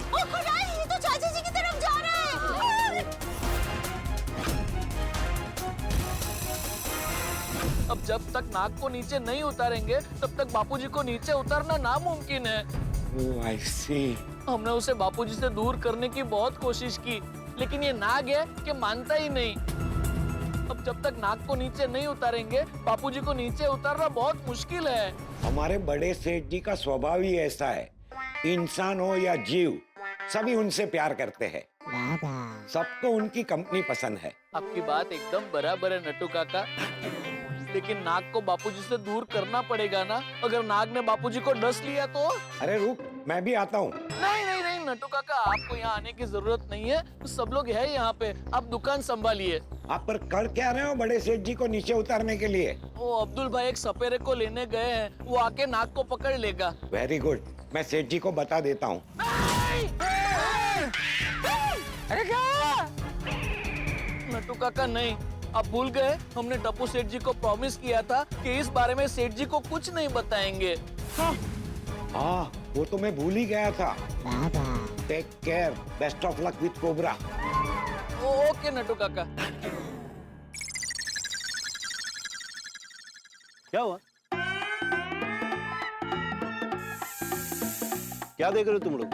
ओ खुदा, ये तो चाचा जी की तरफ जा रहा है। अब जब तक नाग को नीचे नहीं उतारेंगे तब तक बापूजी को नीचे उतारना नामुमकिन है। ओह आई सी। हमने उसे बापूजी से दूर करने की बहुत कोशिश की, लेकिन ये नाग है कि मानता ही नहीं। अब जब तक नाग को नीचे नहीं उतारेंगे बापूजी को नीचे उतारना बहुत मुश्किल है। हमारे बड़े सेठ जी का स्वभाव ही ऐसा है, इंसान हो या जीव सभी उनसे प्यार करते हैं। सबको उनकी कंपनी पसंद है। आपकी बात एकदम बराबर है नट्टू काका, लेकिन नाग को बापूजी से दूर करना पड़ेगा ना। अगर नाग ने बापूजी को डस लिया तो? अरे रुक, मैं भी आता हूँ। नहीं नट्टू काका, आपको यहाँ आने की जरूरत नहीं है, सब लोग हैं यहाँ पे, आप दुकान संभालिए। आप पर कर क्या रहे हो बड़े सेठ जी को नीचे उतारने के लिए? वो अब्दुल भाई एक सपेरे को लेने गए हैं, वो आके नाग को पकड़ लेगा। वेरी गुड, मैं सेठ जी को बता देता हूँ। अरे क्या? नट्टू काका नहीं, आप भूल गए, हमने टप्पू सेठ जी को प्रॉमिस किया था कि इस बारे में सेठ जी को कुछ नहीं बताएंगे। हाँ, वो तो मैं भूल ही गया था। Take care, best of luck with cobra. Okay Nattu Kaka. क्या हुआ? क्या देख रहे हो तुम लोग?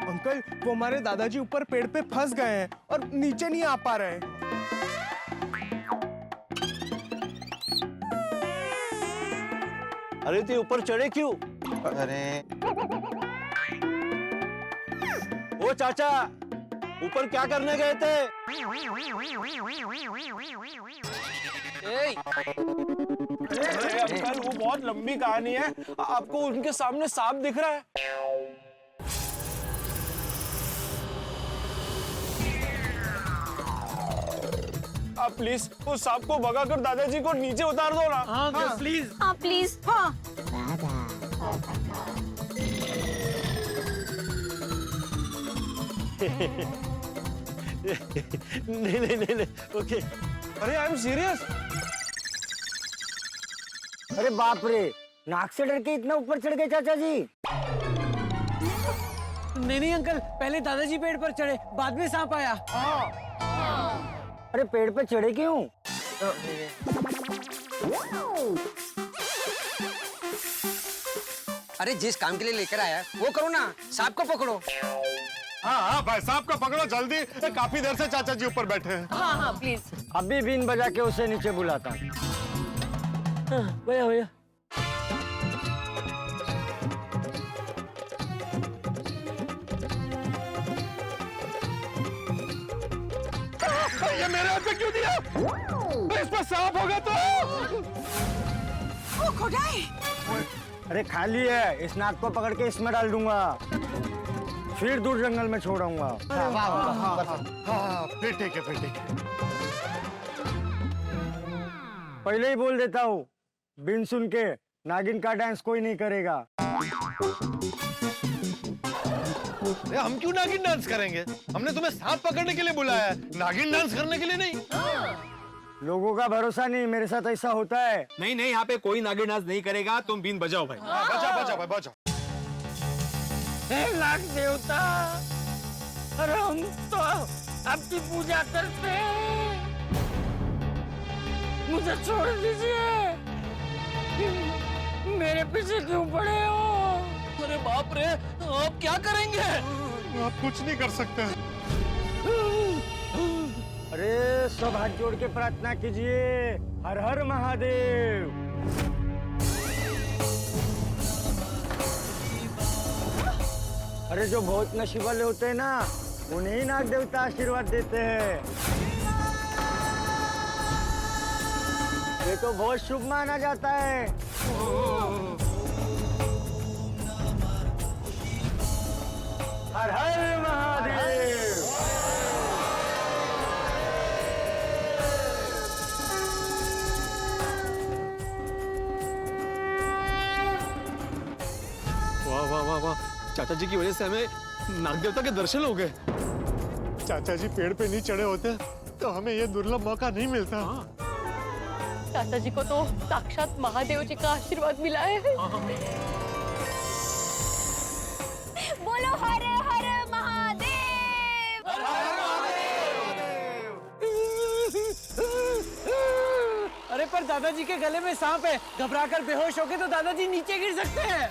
अंकल, वो हमारे दादाजी ऊपर पेड़ पे फंस गए हैं और नीचे नहीं आ पा रहे हैं। अरे तो ऊपर चढ़े क्यों? अरे ओ चाचा, ऊपर क्या करने गए थे? अरे अंकल, वो बहुत लंबी कहानी है, आपको उनके सामने सांप दिख रहा है? आप प्लीज उस सांप को भगाकर दादाजी को नीचे उतार दो ना। हाँ प्लीज। हाँ प्लीज। हाँ नहीं, ओके। अरे आई एम सीरियस। अरे बाप रे, नाक से डर के इतना ऊपर चढ़ गए चाचा जी। नहीं अंकल, पहले दादाजी पेड़ पर चढ़े, बाद में सांप आया। अरे पेड़ पे चढ़े क्यों? अरे जिस काम के लिए लेकर आया वो करो ना, सांप को पकड़ो। हाँ भाई साहब का पकड़ो जल्दी, काफी देर से चाचा जी ऊपर बैठे हैं। हाँ प्लीज। अभी बीन बजा के उसे नीचे बुलाता हूँ। भैया ये मेरे हाथ पे क्यों दिया? इस पर सांप होगा तो? ओ खुदाई। अरे खाली है, इस नाक को पकड़ के इसमें डाल दूंगा, फिर दूर जंगल में छोड़ूंगा। हाँ, फिर ठीक है, फिर ठीक है। पहले ही बोल देता हूँ, बिन सुन के नागिन का डांस कोई नहीं करेगा। हम क्यों नागिन डांस करेंगे? हमने तुम्हें सांप पकड़ने के लिए बुलाया है, नागिन डांस करने के लिए नहीं। लोगों का भरोसा नहीं, मेरे साथ ऐसा होता है। नहीं, यहाँ पे कोई नागिन डांस नहीं करेगा, तुम बीन बजाओ भाई। बजाओ भाई, बजाओ। हे नाग देवता, अरे हम तो आपकी पूजा करते हैं, मुझे छोड़ दीजिए, मेरे पीछे क्यों पड़े हो? अरे बाप रे, आप क्या करेंगे? आप कुछ नहीं कर सकते। अरे सब हाथ जोड़ के प्रार्थना कीजिए, हर हर महादेव। अरे जो बहुत नशीब वाले होते हैं ना, उन्हें नाग देवता आशीर्वाद देते हैं। ये तो बहुत शुभ माना जाता है। हर हर महादेव। वाह वाह वाह वाह, चाचा जी की वजह से हमें नागदेवता के दर्शन हो गए। चाचा जी पेड़ पे नहीं चढ़े होते तो हमें ये दुर्लभ मौका नहीं मिलता। चाचा जी को तो साक्षात महादेव जी का आशीर्वाद मिला है। बोलो हर हर महादेव। अरे पर दादाजी के गले में सांप है, घबराकर बेहोश हो गए तो दादाजी नीचे गिर सकते हैं।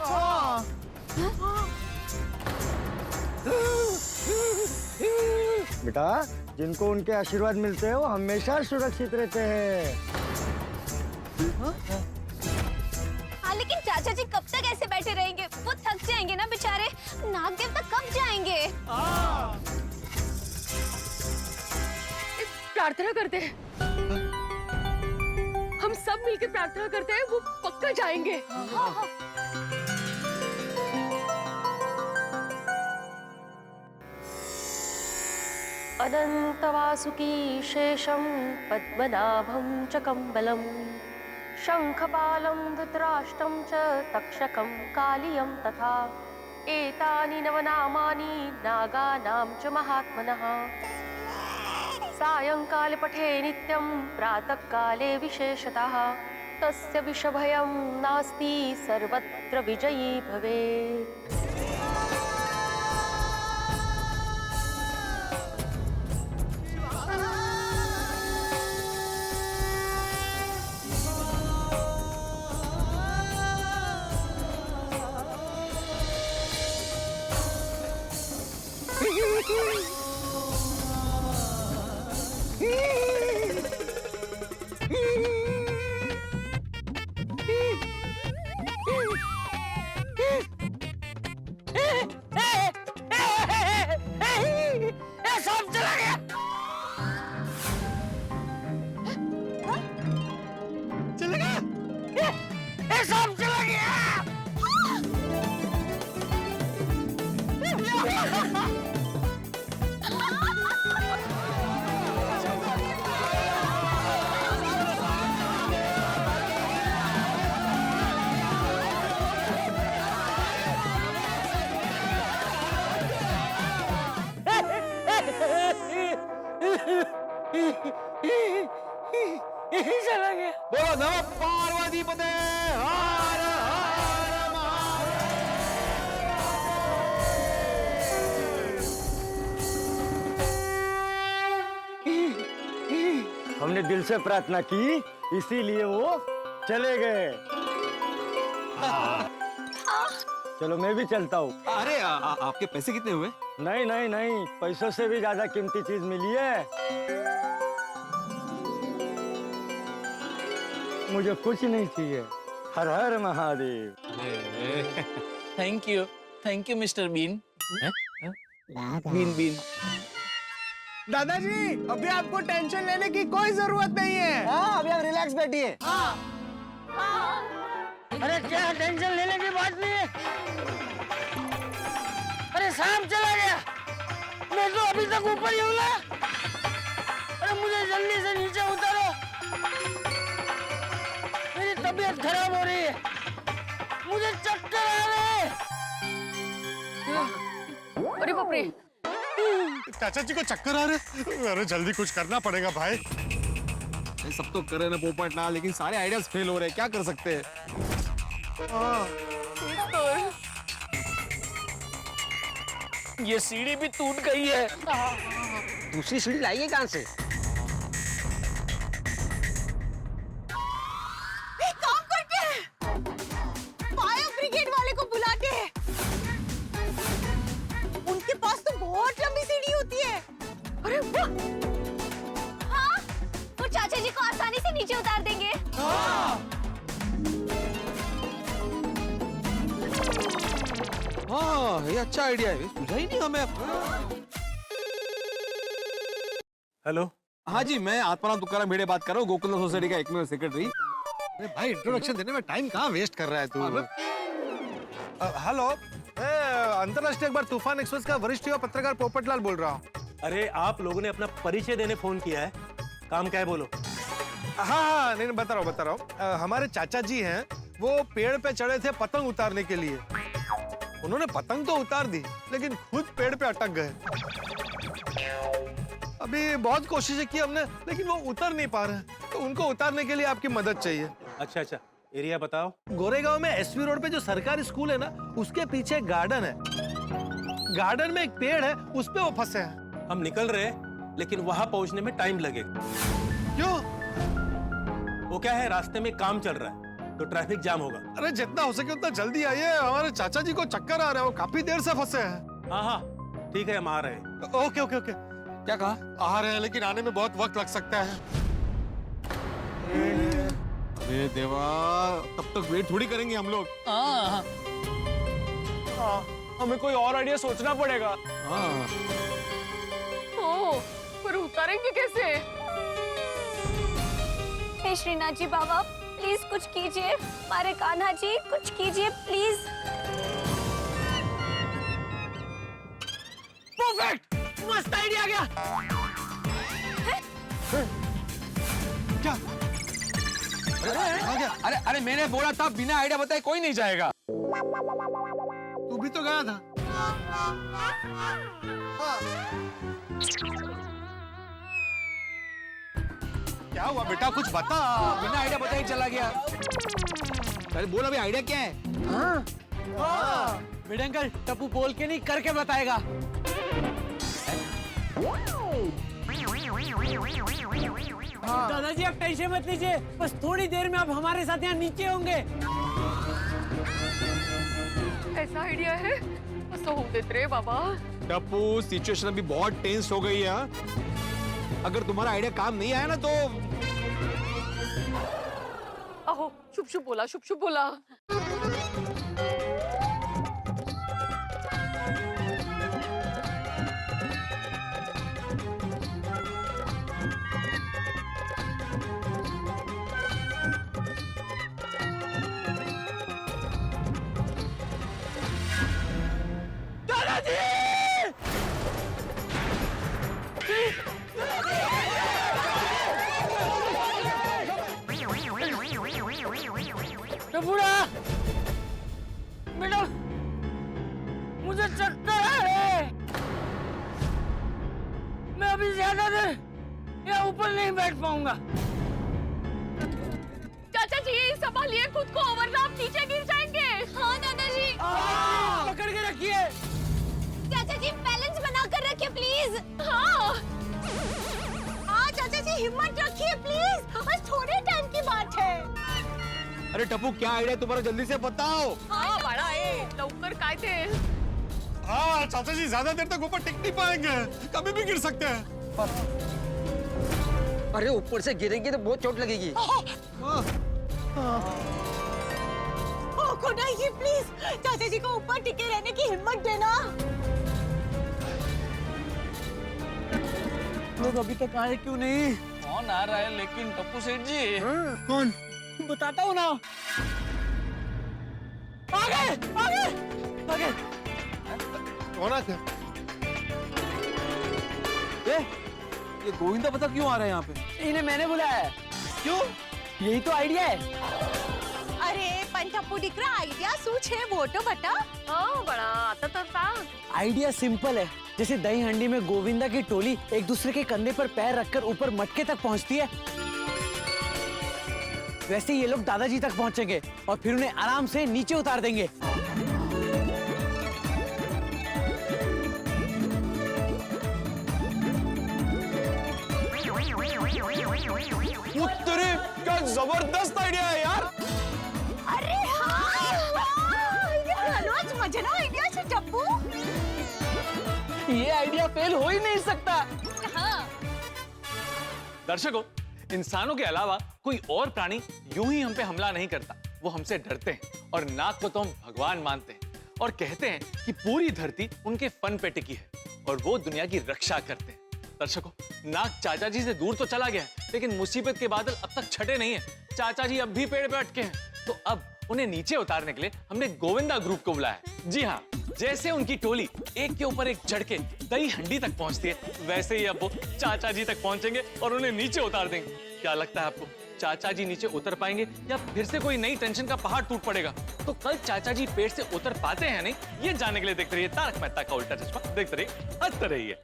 बेटा, जिनको उनके आशीर्वाद मिलते हैं वो हमेशा सुरक्षित रहते हैं। हाँ, लेकिन चाचा जी कब तक ऐसे बैठे रहेंगे? वो थक जाएंगे ना बेचारे। नाग देवता कब जाएंगे? प्रार्थना करते हैं, हम सब मिलकर प्रार्थना करते हैं, वो पक्का जाएंगे। अनंत वासुकी शेषम पद्मनाभं च कम्बलम शंखपालं धृतराष्ट्रं च तक्षकं कालियं तथा एतानि नवनामानि नागानां च महात्मनः सायंकाले पठे नित्यं प्रातःकाले विशेषतः तस्य विषभयं नास्ति सर्वत्र विजयी भवेत्। सांप चला गया। चले गए। ये सांप चला गया। चला गया। बोलो नमः पार्वती पते हर हर महादेव। हमने दिल से प्रार्थना की, इसीलिए वो चले गए। चलो मैं भी चलता हूँ। अरे आपके पैसे कितने हुए? नहीं नहीं नहीं, पैसों से भी ज्यादा कीमती चीज मिली है। मुझे कुछ नहीं चाहिए। Har Har Mahadev. Thank you mister Bean. Bean Bean. दादाजी, अभी आपको टेंशन लेने की कोई जरूरत नहीं है। हाँ, अभी आप रिलैक्स बैठिए। अरे क्या टेंशन लेने की बात नहीं है। अरे सांप चला गया, मैं तो अभी तक ऊपर ही हूँ ना। अरे मुझे जल्दी से नीचे उतारो, मेरी तबीयत खराब हो रही है, मुझे चक्कर आ रहे हैं। अरे बाप रे, चाचा जी को चक्कर आ रहे। अरे जल्दी कुछ करना पड़ेगा भाई। सब तो करे ना पोपट ना, लेकिन सारे आइडियाज फेल हो रहे हैं, क्या कर सकते हैं? ये सीढ़ी भी टूट गई है। दूसरी सीढ़ी लाइए कहाँ से? एक काम करते हैं, फायर ब्रिगेड वाले को बुलाते हैं। उनके पास तो बहुत लंबी सीढ़ी होती है। अरे वाह! हाँ, वो चाचा जी को आसानी से नीचे उतार देंगे। हाँ, ये अच्छा आइडिया है, सूझा ही नहीं हमें। हेलो, हाँ जी, मैं आत्माराम तुकाराम भिड़े बात कर रहा हूँ, गोकुलम सोसाइटी का एकमेव सेक्रेटरी। अरे भाई इंट्रोडक्शन देने में टाइम कहाँ वेस्ट कर रहा है तू? हेलो, अंतरराष्ट्रीय अखबार तूफान एक्सप्रेस का वरिष्ठ युवा पत्रकार पोपटलाल बोल रहा हूँ। अरे आप लोगों ने अपना परिचय देने फोन किया है, काम क्या है बोलो। हाँ, नहीं बता रहा हूँ। हमारे चाचा जी हैं, वो पेड़ पे चढ़े थे पतंग उतारने के लिए। उन्होंने पतंग तो उतार दी, लेकिन खुद पेड़ पे अटक गए। अभी बहुत कोशिशें की हमने, लेकिन वो उतर नहीं पा रहे हैं। तो उनको उतारने के लिए आपकी मदद चाहिए। अच्छा, एरिया बताओ। गोरेगांव में एसवी रोड पे जो सरकारी स्कूल है ना, उसके पीछे गार्डन है। गार्डन में एक पेड़ है, उस पे वो फंसे हैं। हम निकल रहे हैं, लेकिन वहां पहुंचने में टाइम लगेगा। क्यों? वो क्या है, रास्ते में काम चल रहा है, तो ट्रैफिक जाम होगा। अरे जितना हो सके उतना जल्दी आइए, हमारे चाचा जी को चक्कर आ रहा है, वो काफी देर से फंसे हैं। हाँ, ठीक है, हम आ रहे हैं। ओके। क्या कहा? आ रहे हैं, लेकिन आने में बहुत वक्त लग सकता है। अरे देवा, तब तक वेट थोड़ी करेंगे हम लोग। हाँ, हमें कोई और आइडिया सोचना पड़ेगा। हाँ। ओह, पर उतारेंगे कैसे? हे श्रीनाथ जी बाबा, प्लीज कुछ कीजिए। हमारे कान्हा जी कुछ कीजिए प्लीज। परफेक्ट, मस्त आइडिया आ गया। क्या? अरे मैंने बोला था बिना आइडिया बताए कोई नहीं जाएगा। तू भी तो गया था। हाँ। क्या हुआ बेटा, कुछ बता। बिना आइडिया बताए चला गया। अरे बोला भाई, आइडिया क्या है? बड़े अंकल, टप्पू बोल के नहीं करके बताएगा। दादाजी आप टेंशन मत लीजिए, बस थोड़ी देर में आप हमारे साथ यहाँ नीचे होंगे। ऐसा आइडिया है? असं होऊ देत रे बाबा। टप्पू, सिचुएशन अभी बहुत टेंस हो गई है। अगर तुम्हारा आइडिया काम नहीं आया ना तो अहो, शुभ बोला। बुढ़ा बेटा, मुझे चक्कर आ रहे हैं। मैं अभी ज्यादा देर यहाँ ऊपर नहीं बैठ पाऊंगा। चाचा जी संभालिए खुद को, वरना आप नीचे गिर जाएंगे। हाँ दादाजी। पकड़ के रखिए। चाचा जी बैलेंस बनाकर रखिए प्लीज। हाँ चाचा जी हिम्मत रखिए प्लीज, बस थोड़े टाइम की बात है। अरे टप्पू, क्या आइडिया तुम्हारा, जल्दी से बताओ। हाँ बड़ा है, लवकर काय ते। हाँ चाचा जी, ज्यादा देर तक ऊपर टिक नहीं पाएंगे, कभी भी गिर सकते हैं। अरे ऊपर से गिरेंगे तो बहुत चोट लगेगी। खुदा ये प्लीज चाचा जी को ऊपर टिके रहने की हिम्मत देना। लोग अभी तक आए क्यों नहीं? कौन आ रहा है लेकिन टप्पू सेठ जी? कौन? बताता हूँ ना। आगे। कौन आ गया? ये गोविंदा पता क्यों आ रहा है यहाँ पे? इन्हें मैंने बुलाया है। क्यों? यही तो आइडिया है। अरे पंचप्पू दिख रहा आइडिया सूच है वो तो बता। हाँ बड़ा आता था। आइडिया सिंपल है, जैसे दही हंडी में गोविंदा की टोली एक दूसरे के कंधे पर पैर रखकर ऊपर मटके तक पहुंचती है, वैसे ये लोग दादाजी तक पहुंचेंगे और फिर उन्हें आराम से नीचे उतार देंगे। उत्तरे, क्या जबरदस्त आइडिया है यार। अरे हाँ ये रोज मजेदार आइडिया है टप्पू। ये आइडिया फेल हो ही नहीं सकता। हाँ दर्शकों, इंसानों के अलावा कोई और प्राणी यूं ही हम पे हमला नहीं करता। वो हमसे डरते हैं और नाग को तो हम भगवान मानते हैं और कहते हैं कि पूरी धरती उनके फन पे टिकी है और वो दुनिया की रक्षा करते हैं। दर्शकों, नाग चाचा जी से दूर तो चला गया है, लेकिन मुसीबत के बादल अब तक छटे नहीं है। चाचा जी अब भी पेड़ पे अटके हैं। तो अब उन्हें नीचे उतारने के लिए हमने गोविंदा ग्रुप को बुलाया है। जी हाँ, जैसे उनकी टोली एक के ऊपर एक चढ़ के दही हंडी तक पहुंचती है, वैसे ही अब वो चाचा जी तक पहुंचेंगे और उन्हें नीचे उतार देंगे। क्या लगता है आपको, चाचा जी नीचे उतर पाएंगे या फिर से कोई नई टेंशन का पहाड़ टूट पड़ेगा? तो कल चाचा जी पेड़ से उतर पाते हैं नहीं, ये जानने के लिए देखते रहिए तारक मेहता का उल्टा चश्मा। देखते रहिए, हंसते रहिए।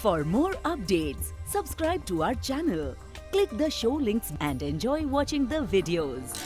For more updates, subscribe to our channel, click the show links and enjoy watching the videos.